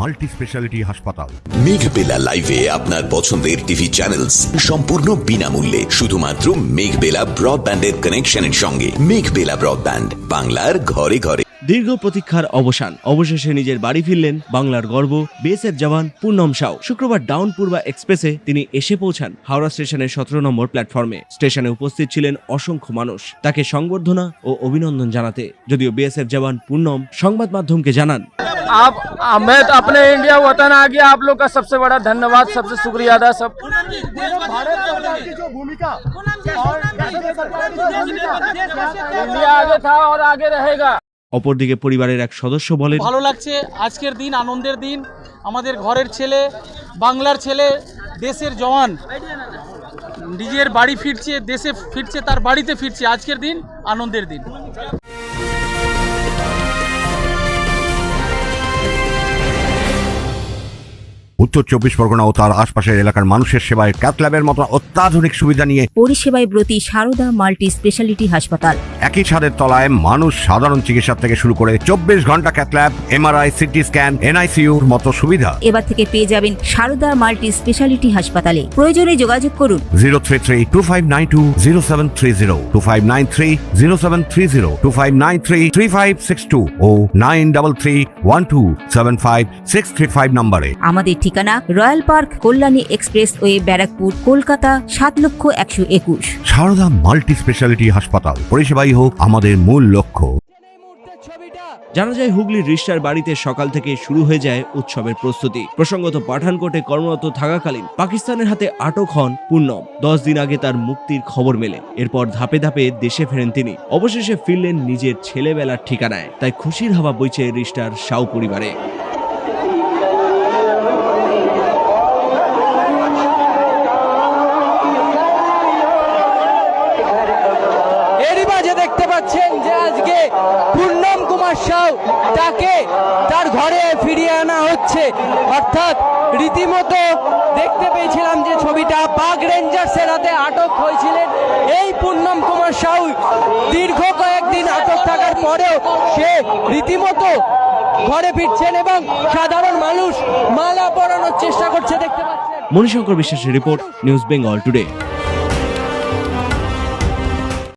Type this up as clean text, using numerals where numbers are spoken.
Multi speciality হাসপাতাল। মেঘবেলা লাইভে আপনার পছন্দের টিভি চ্যানেলস সম্পূর্ণ বিনামূল্যে শুধুমাত্র মেঘবেলা ব্রডব্যান্ডের কানেকশনের সঙ্গে। মেঘবেলা ব্রডব্যান্ড, বাংলার ঘরে ঘরে। দীর্ঘ প্রতীক্ষার অবসান, অবশেষে নিজের বাড়ি ফিরলেন বাংলার গর্ব বিএসএফ জওয়ান পূর্ণম সাউ। শুক্রবার ডাউন পূর্বা এক্সপ্রেসে তিনি এসে পৌঁছান হাওড়া স্টেশনের 17 নম্বর প্ল্যাটফর্মে। স্টেশনে উপস্থিত ছিলেন অসংখ্য মানুষ তাকে সংবর্ধনা ও অভিনন্দন জানাতে। যদিও বিএসএফ জওয়ান পূর্ণম সংবাদ মাধ্যমকে জানান, आप मैं तो अपने इंडिया वतन आ गया। आप लोग का सबसे बड़ा धन्यवाद, सबसे शुक्रिया अदा। सब भारत सरकार की जो भूमिका और इंडिया आगे था और आगे रहेगा। অপরদিকে পরিবারের এক সদস্য বলেন, ভালো লাগছে, আজকের দিন আনন্দের দিন। আমাদের ঘরের ছেলে, বাংলার ছেলে, দেশের জওয়ান নিজের বাড়ি ফিরছে, দেশে ফিরছে, তার বাড়িতে ফিরছে। আজকের দিন আনন্দের দিন। উত্তর 24 পরগনা ও তার আশপাশের এলাকার মানুষের সেবায় ক্যাথ ল্যাবের মতো অত্যাধুনিক সুবিধা নিয়ে পরিষেবায় ব্রতী সারদা মাল্টি স্পেশালিটি হাসপাতাল। একই ছাদের তলায় মানুষ সাধারণ চিকিৎসা থেকে শুরু করে 24 ঘন্টা cath lab, MRI, CT scan, এনআইসিইউর মতো সুবিধা এবার থেকে পেয়ে যাবেন সারদা মাল্টি স্পেশালিটি হাসপাতালে। প্রয়োজনে যোগাযোগ করুন 033-2592-0730, 2593-0730, 2593-3562 ও 9331275635 নম্বরে। আমাদের ঠিকানা Royal Park, Kalyani Expressway, Barrackpore, Kolkata 7,01,21। Sarada multi speciality হাসপাতাল, পরিষেবাই হোক আমাদের মূল লক্ষ্য। জানা যায় হুগলির রিষ্টার বাড়িতে সকাল থেকে শুরু হয়ে যায় উৎসবের প্রস্তুতি। প্রসঙ্গত পাঠানকোটে কর্মরত থাকাকালীন পাকিস্তানের হাতে আটক হন পূর্ণম। 10 দিন আগে তার মুক্তির খবর মেলে। এরপর ধাপে ধাপে দেশে ফেরেন তিনি। অবশেষে ফিরলেন নিজের ছেলেবেলার ঠিকানায়। তাই খুশির হাওয়া বইছে রিষ্টার সাউ পরিবারে। এরই মাঝে দেখতে পাচ্ছেন যে আজকে পূর্ণম কুমার সাউ তাকে তার ঘরে ফিরিয়ে আনা হচ্ছে। অর্থাৎ রীতিমতো দেখতে পেয়েছিলাম যে ছবিটা বাগ রেঞ্জার্সের হাতে আটক হয়েছিলেন এই পূর্ণম কুমার সাউ। দীর্ঘ কয়েকদিন আটক থাকার পরেও সে রীতিমতো ঘরে ফিরছেন এবং সাধারণ মানুষ মালা পরানোর চেষ্টা করছে দেখতে পাচ্ছেন। মণিশঙ্কর বিশ্বাসের রিপোর্ট, নিউজ বেঙ্গল টুডে।